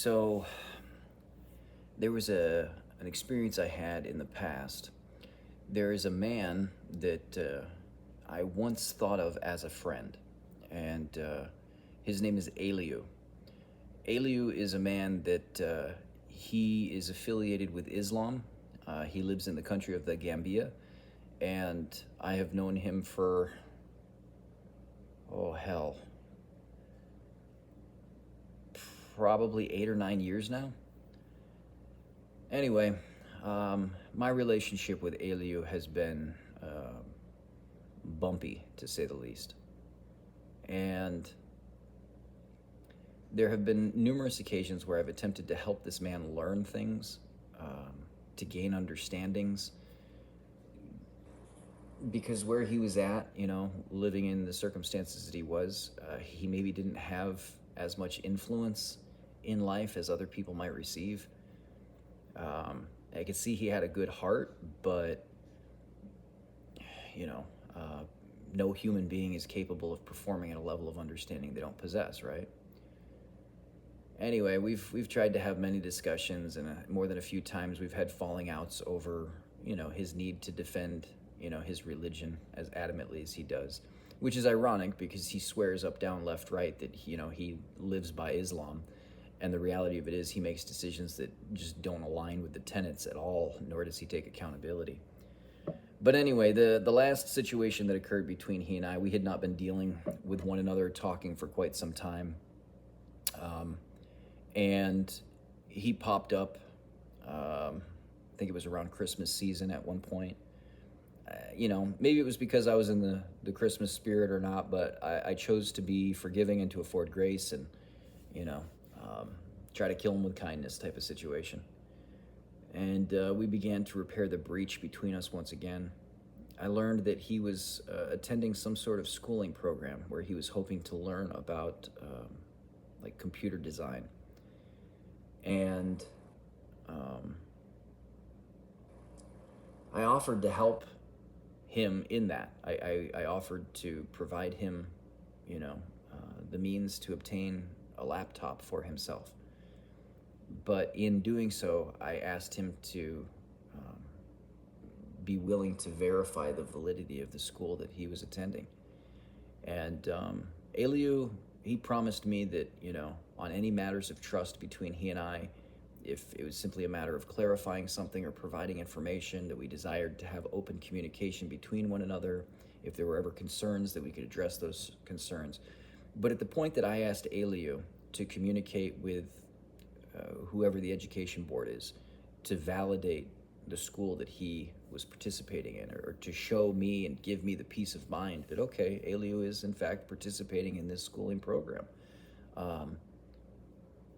So there was an experience I had in the past. There is a man that I once thought of as a friend, and his name is Aliu. Aliu is a man that he is affiliated with Islam. He lives in the country of the Gambia, and I have known him for, oh hell, probably 8 or 9 years now. Anyway, my relationship with Aliu has been bumpy, to say the least. And there have been numerous occasions where I've attempted to help this man learn things, to gain understandings, because where he was at, living in the circumstances that he was, he maybe didn't have as much influence in life as other people might receive. I could see he had a good heart, but you know, no human being is capable of performing at a level of understanding they don't possess, right? Anyway, we've tried to have many discussions, and more than a few times we've had falling outs over his need to defend his religion as adamantly as he does, which is ironic because he swears up, down, left, right that he lives by Islam. And the reality of it is he makes decisions that just don't align with the tenets at all, nor does he take accountability. But anyway, the last situation that occurred between he and I, we had not been dealing with one another, talking for quite some time. And he popped up, I think it was around Christmas season at one point. Maybe it was because I was in the Christmas spirit or not, but I chose to be forgiving and to afford grace and, try to kill him with kindness type of situation. And we began to repair the breach between us once again. I learned that he was attending some sort of schooling program where he was hoping to learn about like computer design. And I offered to help him in that. I offered to provide him, the means to obtain a laptop for himself. But in doing so, I asked him to be willing to verify the validity of the school that he was attending. And Aliu, he promised me that, on any matters of trust between he and I, if it was simply a matter of clarifying something or providing information, that we desired to have open communication between one another. If there were ever concerns, that we could address those concerns. But at the point that I asked Aliu to communicate with whoever the education board is, to validate the school that he was participating in, or to show me and give me the peace of mind that, okay, Aliu is in fact participating in this schooling program.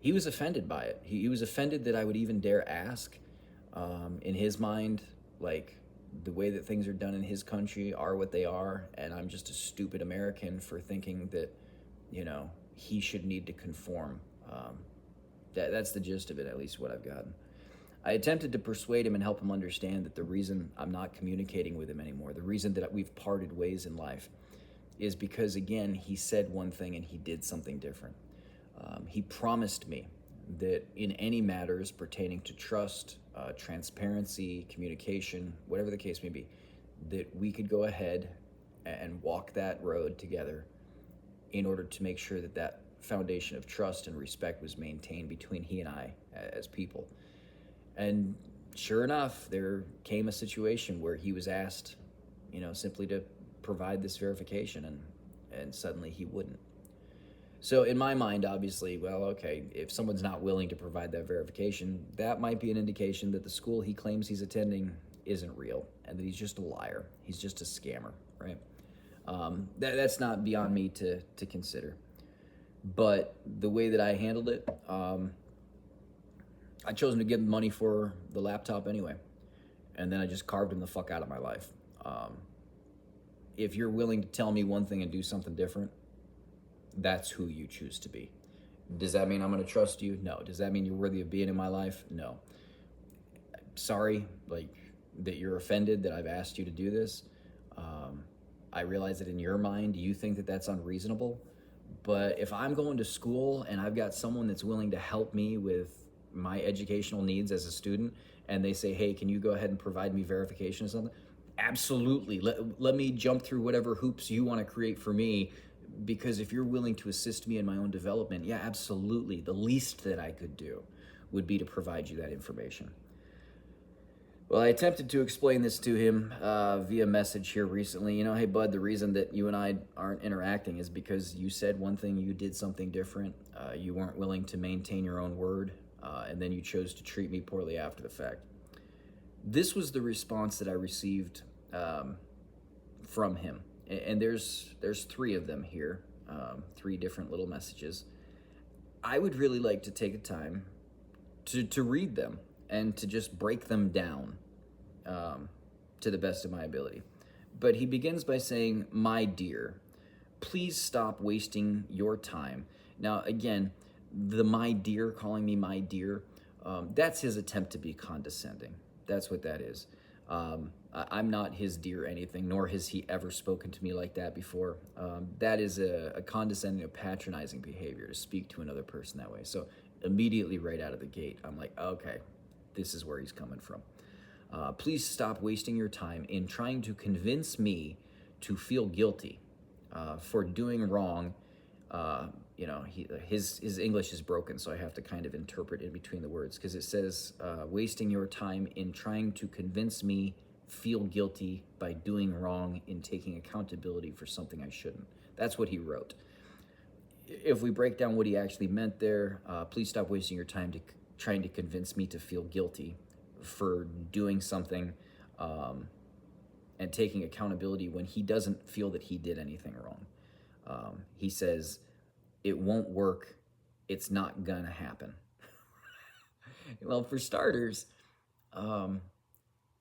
He was offended by it. He was offended that I would even dare ask. In his mind, like, the way that things are done in his country are what they are, and I'm just a stupid American for thinking that, he should need to conform. That's the gist of it, at least what I've gotten. I attempted to persuade him and help him understand that the reason I'm not communicating with him anymore, the reason that we've parted ways in life, is because, again, he said one thing and he did something different. He promised me that in any matters pertaining to trust, transparency, communication, whatever the case may be, that we could go ahead and walk that road together in order to make sure that that foundation of trust and respect was maintained between he and I as people. And sure enough, there came a situation where he was asked, simply to provide this verification, and suddenly he wouldn't. So in my mind, obviously, well, okay, if someone's not willing to provide that verification, that might be an indication that the school he claims he's attending isn't real, and that he's just a liar. He's just a scammer, right? That's not beyond me to consider. But the way that I handled it, I chose him to give him money for the laptop anyway. And then I just carved him the fuck out of my life. If you're willing to tell me one thing and do something different, that's who you choose to be. Does that mean I'm going to trust you? No. Does that mean you're worthy of being in my life? No. Sorry, that you're offended that I've asked you to do this. I realize that in your mind, you think that that's unreasonable, But if I'm going to school and I've got someone that's willing to help me with my educational needs as a student, and they say, hey, can you go ahead and provide me verification or something? Absolutely. Let me jump through whatever hoops you want to create for me, because if you're willing to assist me in my own development, yeah, absolutely. The least that I could do would be to provide you that information. Well, I attempted to explain this to him via message here recently. Hey, bud, the reason that you and I aren't interacting is because you said one thing, you did something different. You weren't willing to maintain your own word, and then you chose to treat me poorly after the fact. This was the response that I received from him. And there's three of them here, three different little messages. I would really like to take a time to read them and to just break them down to the best of my ability. But he begins by saying, my dear, please stop wasting your time. Now, again, the my dear, calling me my dear, that's his attempt to be condescending. That's what that is. I'm not his dear anything, nor has he ever spoken to me like that before. That is a condescending, a patronizing behavior to speak to another person that way. So immediately right out of the gate, I'm like, okay, this is where he's coming from. Please stop wasting your time in trying to convince me to feel guilty for doing wrong. His English is broken, so I have to kind of interpret in between the words, because it says, wasting your time in trying to convince me feel guilty by doing wrong in taking accountability for something I shouldn't. That's what he wrote. If we break down what he actually meant there, please stop wasting your time trying to convince me to feel guilty for doing something and taking accountability when he doesn't feel that he did anything wrong. He says, it won't work. It's not gonna happen. Well, for starters,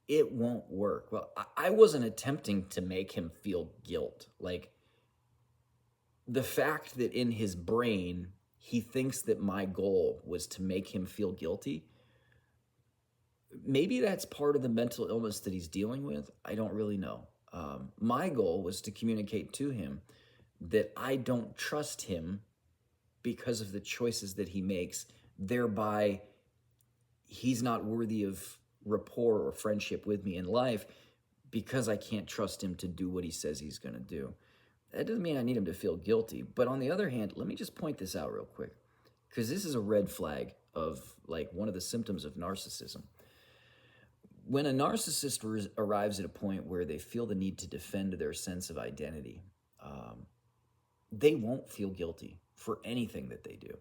it won't work. Well, I wasn't attempting to make him feel guilt. Like, the fact that in his brain, he thinks that my goal was to make him feel guilty, maybe that's part of the mental illness that he's dealing with. I don't really know. My goal was to communicate to him that I don't trust him because of the choices that he makes. Thereby, he's not worthy of rapport or friendship with me in life because I can't trust him to do what he says he's going to do. That doesn't mean I need him to feel guilty. But on the other hand, let me just point this out real quick, because this is a red flag of like one of the symptoms of narcissism. When a narcissist arrives at a point where they feel the need to defend their sense of identity, they won't feel guilty for anything that they do.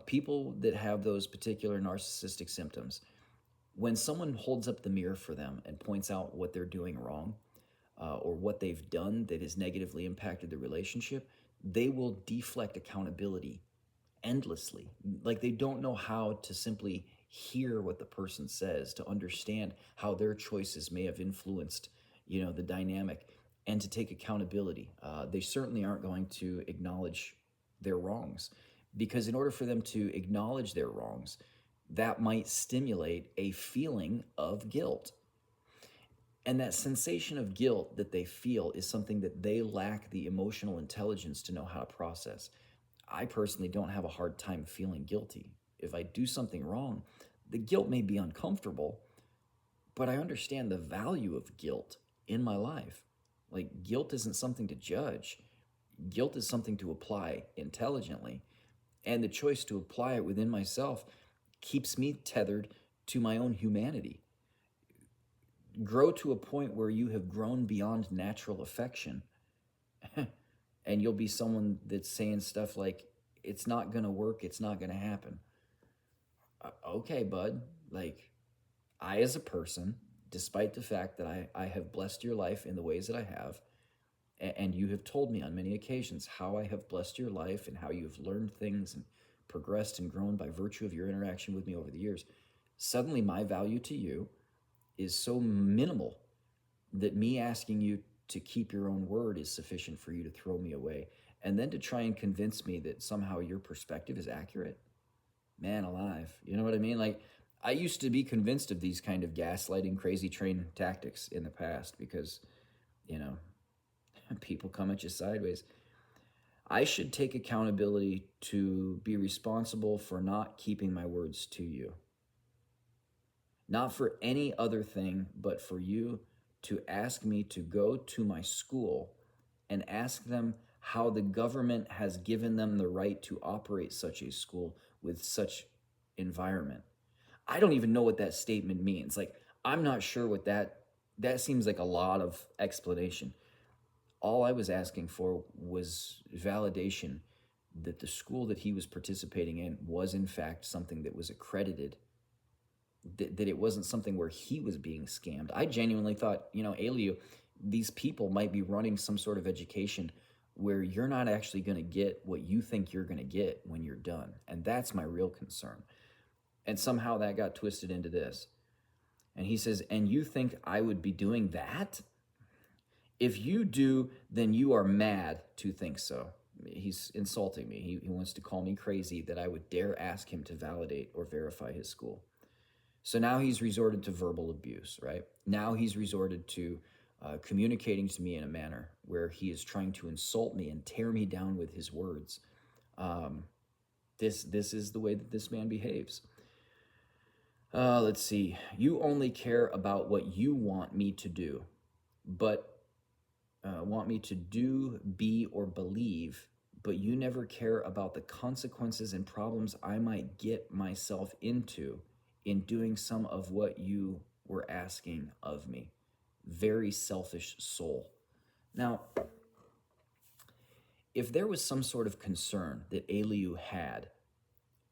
People that have those particular narcissistic symptoms, when someone holds up the mirror for them and points out what they're doing wrong or what they've done that has negatively impacted the relationship, they will deflect accountability endlessly. Like, they don't know how to simply hear what the person says, to understand how their choices may have influenced, the dynamic, and to take accountability. They certainly aren't going to acknowledge their wrongs, because in order for them to acknowledge their wrongs, that might stimulate a feeling of guilt. And that sensation of guilt that they feel is something that they lack the emotional intelligence to know how to process. I personally don't have a hard time feeling guilty. If I do something wrong, the guilt may be uncomfortable, but I understand the value of guilt in my life. Like, guilt isn't something to judge. Guilt is something to apply intelligently. And the choice to apply it within myself keeps me tethered to my own humanity. Grow to a point where you have grown beyond natural affection. And you'll be someone that's saying stuff like, it's not going to work, it's not going to happen. Okay, bud. Like, I as a person, despite the fact that I have blessed your life in the ways that I have, and you have told me on many occasions how I have blessed your life and how you've learned things and progressed and grown by virtue of your interaction with me over the years, suddenly my value to you is so minimal that me asking you to keep your own word is sufficient for you to throw me away. And then to try and convince me that somehow your perspective is accurate. Man alive. You know what I mean? Like, I used to be convinced of these kind of gaslighting, crazy train tactics in the past because, people come at you sideways. I should take accountability to be responsible for not keeping my words to you. Not for any other thing, but for you to ask me to go to my school and ask them how the government has given them the right to operate such a school with such environment. I don't even know what that statement means. Like, I'm not sure what that seems like a lot of explanation. All I was asking for was validation that the school that he was participating in was in fact something that was accredited, that it wasn't something where he was being scammed. I genuinely thought, Aliu, these people might be running some sort of education where you're not actually going to get what you think you're going to get when you're done. And that's my real concern. And somehow that got twisted into this. And he says, and you think I would be doing that? If you do, then you are mad to think so. He's insulting me. He wants to call me crazy that I would dare ask him to validate or verify his school. So now he's resorted to verbal abuse, right? Now he's resorted to communicating to me in a manner where he is trying to insult me and tear me down with his words. This is the way that this man behaves. Let's see. You only care about what you want me to do, but want me to do, be, or believe, but you never care about the consequences and problems I might get myself into in doing some of what you were asking of me. Very selfish soul. Now, if there was some sort of concern that Aliu had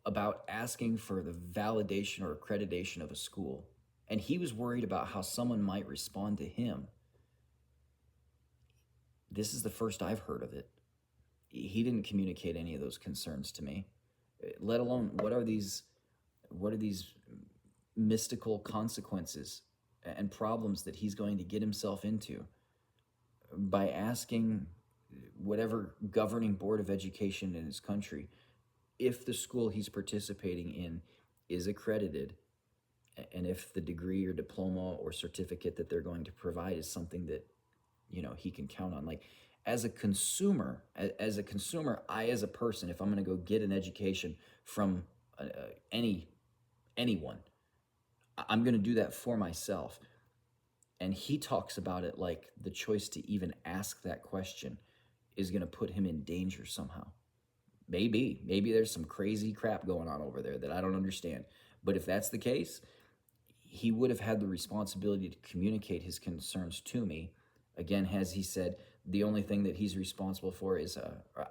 about asking for the validation or accreditation of a school, and he was worried about how someone might respond to him, this is the first I've heard of it. He didn't communicate any of those concerns to me, let alone what are these mystical consequences and problems that he's going to get himself into by asking whatever governing board of education in his country if the school he's participating in is accredited, and if the degree or diploma or certificate that they're going to provide is something that he can count on. Like, as a consumer, I, as a person, if I'm going to go get an education from anyone, I'm going to do that for myself. And he talks about it like the choice to even ask that question is going to put him in danger somehow. Maybe there's some crazy crap going on over there that I don't understand. But if that's the case, he would have had the responsibility to communicate his concerns to me. Again, as he said, the only thing that he's responsible for is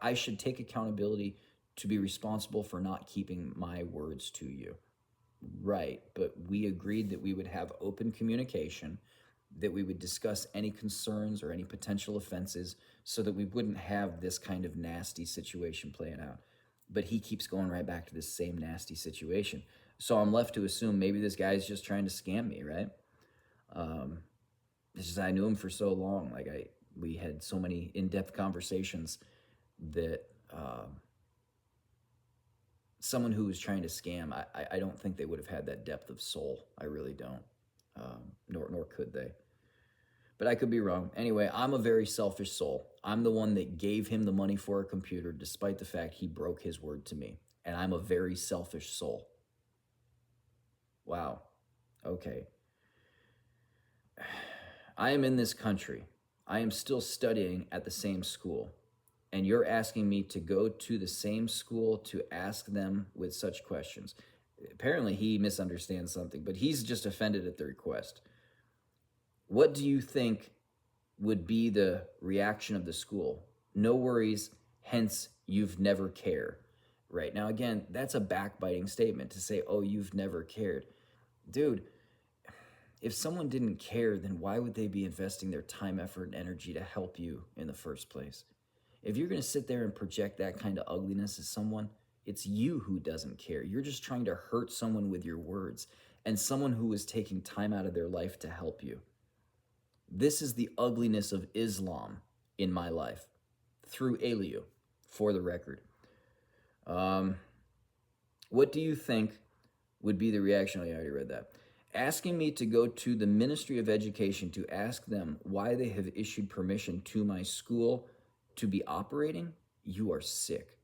I should take accountability to be responsible for not keeping my words to you. Right, but we agreed that we would have open communication, that we would discuss any concerns or any potential offenses so that we wouldn't have this kind of nasty situation playing out. But he keeps going right back to this same nasty situation. So I'm left to assume maybe this guy's just trying to scam me, right? It's just I knew him for so long. We had so many in-depth conversations that someone who was trying to scam, I don't think they would have had that depth of soul. I really don't. Nor could they. But I could be wrong. Anyway, I'm a very selfish soul. I'm the one that gave him the money for a computer despite the fact he broke his word to me. And I'm a very selfish soul. Wow. Okay. I am in this country. I am still studying at the same school. And you're asking me to go to the same school to ask them with such questions. Apparently he misunderstands something, but he's just offended at the request. What do you think would be the reaction of the school? No worries, hence you've never cared. Right now, again, that's a backbiting statement to say, oh, you've never cared. Dude, if someone didn't care, then why would they be investing their time, effort, and energy to help you in the first place? If you're going to sit there and project that kind of ugliness at someone, it's you who doesn't care. You're just trying to hurt someone with your words, and someone who is taking time out of their life to help you. This is the ugliness of Islam in my life, through Alieu, for the record. What do you think would be the reaction? Oh, yeah, I already read that. Asking me to go to the Ministry of Education to ask them why they have issued permission to my school to be operating you are sick.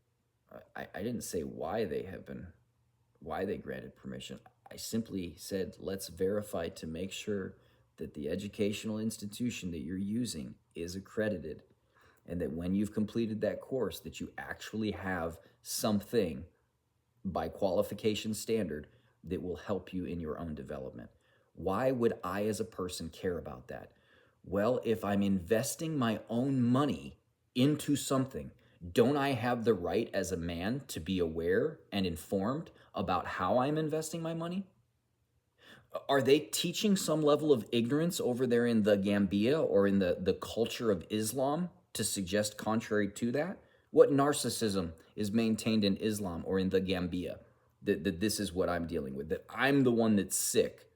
I didn't say why they granted permission. I simply said, let's verify to make sure that the educational institution that you're using is accredited, and that when you've completed that course, that you actually have something by qualification standard that will help you in your own development. Why would I as a person care about that? Well, if I'm investing my own money into something, don't I have the right as a man to be aware and informed about how I'm investing my money? Are they teaching some level of ignorance over there in the Gambia or in the culture of Islam to suggest contrary to that? What narcissism is maintained in Islam or in the Gambia that this is what I'm dealing with, that I'm the one that's sick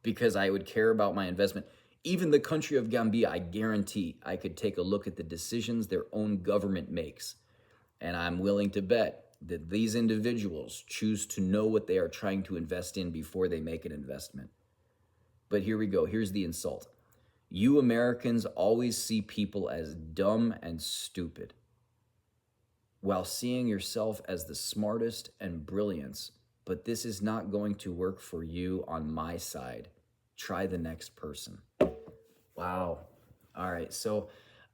because I would care about my investment? Even the country of Gambia, I guarantee I could take a look at the decisions their own government makes. And I'm willing to bet that these individuals choose to know what they are trying to invest in before they make an investment. But here we go. Here's the insult. You Americans always see people as dumb and stupid, while seeing yourself as the smartest and brilliance. But this is not going to work for you on my side. Try the next person. Wow. All right. So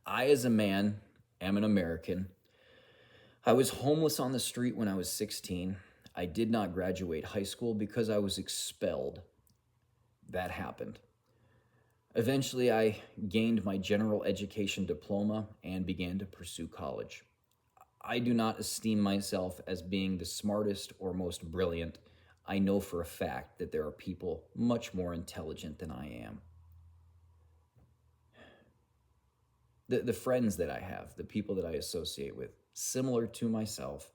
I, as a man, am an American. I was homeless on the street when I was 16. I did not graduate high school because I was expelled. That happened. Eventually, I gained my general education diploma and began to pursue college. I do not esteem myself as being the smartest or most brilliant. I know for a fact that there are people much more intelligent than I am. The friends that I have, the people that I associate with, similar to myself,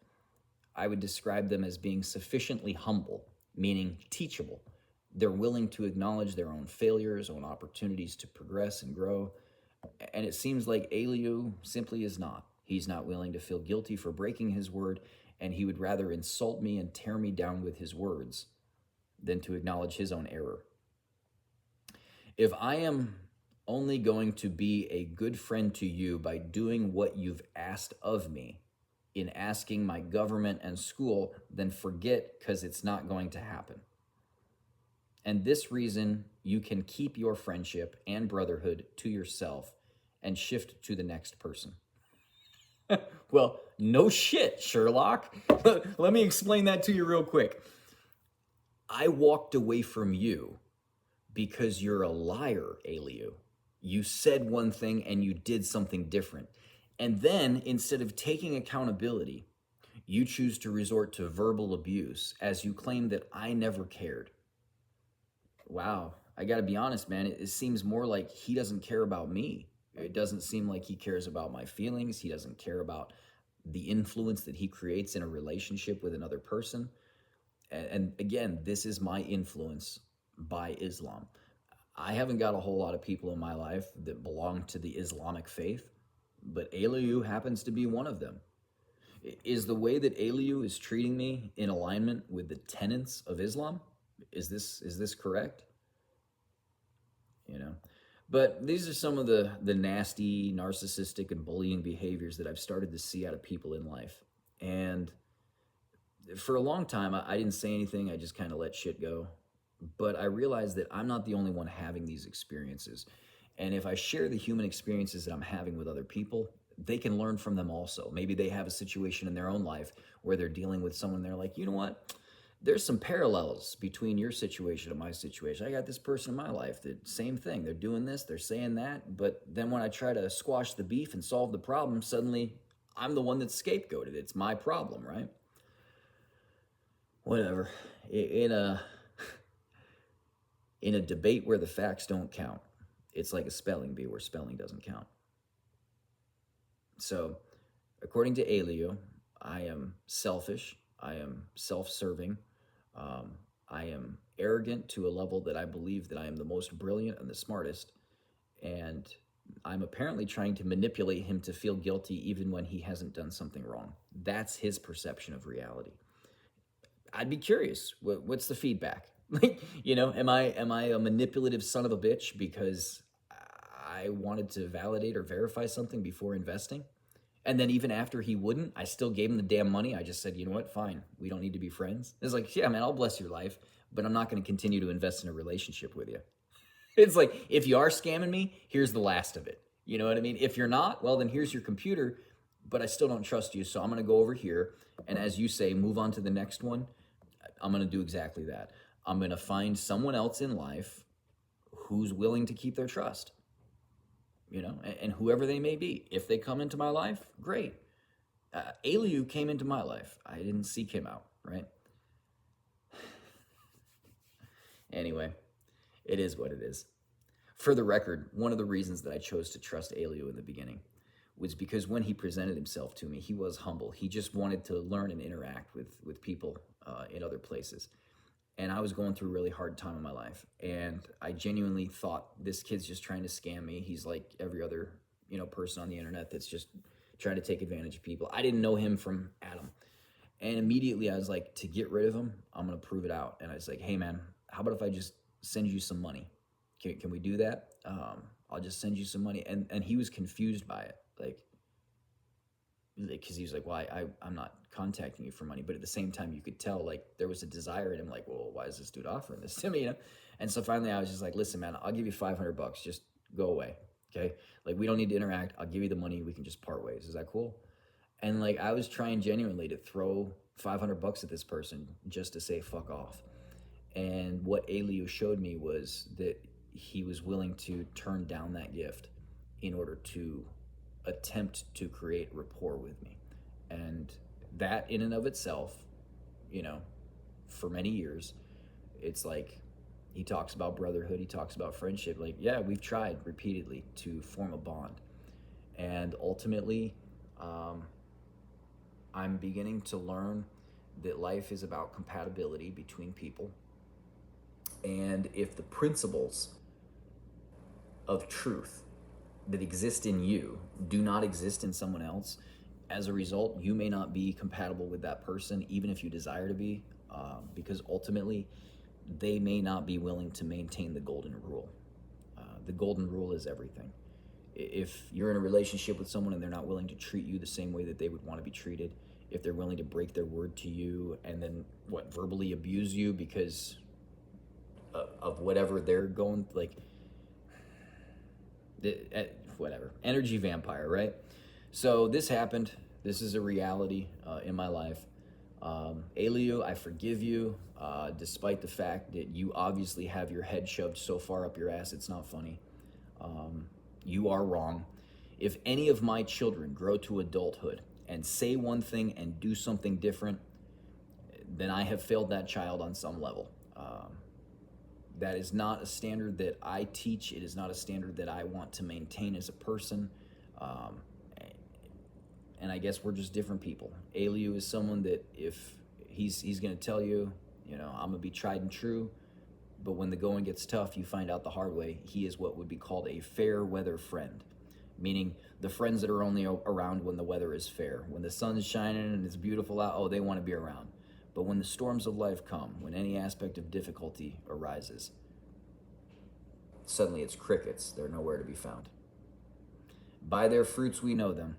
I would describe them as being sufficiently humble, meaning teachable. They're willing to acknowledge their own failures, own opportunities to progress and grow. And it seems like Alieu simply is not. He's not willing to feel guilty for breaking his word, and he would rather insult me and tear me down with his words than to acknowledge his own error. If I am only going to be a good friend to you by doing what you've asked of me in asking my government and school, then forget, because it's not going to happen. And this reason, you can keep your friendship and brotherhood to yourself and shift to the next person. Well, no shit, Sherlock. Let me explain that to you real quick. I walked away from you because you're a liar, Alieu. You said one thing and you did something different. And then, instead of taking accountability, you choose to resort to verbal abuse as you claim that I never cared. Wow, I gotta be honest, man, it seems more like he doesn't care about me. It doesn't seem like he cares about my feelings. He doesn't care about the influence that he creates in a relationship with another person. And again, this is my influence by Islam. I haven't got a whole lot of people in my life that belong to the Islamic faith, but Alieu happens to be one of them. Is the way that Alieu is treating me in alignment with the tenets of Islam? Is this correct? You know, but these are some of the nasty, narcissistic, and bullying behaviors that I've started to see out of people in life. And for a long time, I didn't say anything. I just kind of let shit go. But I realized that I'm not the only one having these experiences. And if I share the human experiences that I'm having with other people, they can learn from them also. Maybe they have a situation in their own life where they're dealing with someone, they're like, you know what? There's some parallels between your situation and my situation. I got this person in my life that same thing. They're doing this, they're saying that, but then when I try to squash the beef and solve the problem, suddenly I'm the one that's scapegoated. It's my problem, right? Whatever. In a debate where the facts don't count, it's like a spelling bee where spelling doesn't count. So, according to Alieu, I am selfish, I am self-serving, I am arrogant to a level that I believe that I am the most brilliant and the smartest, and I'm apparently trying to manipulate him to feel guilty even when he hasn't done something wrong. That's his perception of reality. I'd be curious, what's the feedback? Like, you know, am I a manipulative son of a bitch because I wanted to validate or verify something before investing? And then even after he wouldn't, I still gave him the damn money. I just said, you know what, fine, we don't need to be friends. It's like, yeah, man, I'll bless your life, but I'm not going to continue to invest in a relationship with you. It's like, if you are scamming me, here's the last of it. You know what I mean? If you're not, well, then here's your computer, but I still don't trust you. So I'm going to go over here. And as you say, move on to the next one. I'm going to do exactly that. I'm going to find someone else in life who's willing to keep their trust, you know, and whoever they may be. If they come into my life, great. Alieu came into my life. I didn't seek him out, right? Anyway, it is what it is. For the record, one of the reasons that I chose to trust Alieu in the beginning was because when he presented himself to me, he was humble. He just wanted to learn and interact with people in other places. And I was going through a really hard time in my life. And I genuinely thought, this kid's just trying to scam me. He's like every other, you know, person on the internet that's just trying to take advantage of people. I didn't know him from Adam. And immediately I was like, to get rid of him, I'm going to prove it out. And I was like, hey, man, how about if I just send you some money? Can we do that? I'll just send you some money. And he was confused by it. Like, because he was like, well, I'm not contacting you for money. But at the same time, you could tell, like, there was a desire in him, like, well, why is this dude offering this to me, you know? And so finally I was just like, listen, man, I'll give you $500. Just go away, okay? Like, we don't need to interact. I'll give you the money. We can just part ways. Is that cool? And, like, I was trying genuinely to throw $500 at this person just to say fuck off. And what Alieu showed me was that he was willing to turn down that gift in order to attempt to create rapport with me. And that in and of itself, you know, for many years, it's like, he talks about brotherhood, he talks about friendship. Like, yeah, we've tried repeatedly to form a bond. And ultimately, I'm beginning to learn that life is about compatibility between people. And if the principles of truth that exist in you do not exist in someone else, as a result, you may not be compatible with that person, even if you desire to be, because ultimately, they may not be willing to maintain the golden rule. The golden rule is everything. If you're in a relationship with someone and they're not willing to treat you the same way that they would want to be treated, if they're willing to break their word to you and then verbally abuse you because of whatever they're going, like, whatever, energy vampire, right? So this happened. This is a reality in my life. Alieu, I forgive you, despite the fact that you obviously have your head shoved so far up your ass, it's not funny. You are wrong. If any of my children grow to adulthood and say one thing and do something different, then I have failed that child on some level. That is not a standard that I teach. It is not a standard that I want to maintain as a person. And I guess we're just different people. Alieu is someone that if he's going to tell you, you know, I'm going to be tried and true, but when the going gets tough, you find out the hard way. He is what would be called a fair weather friend, meaning the friends that are only around when the weather is fair. When the sun's shining and it's beautiful out, oh, they want to be around. But when the storms of life come, when any aspect of difficulty arises, suddenly it's crickets. They're nowhere to be found. By their fruits we know them.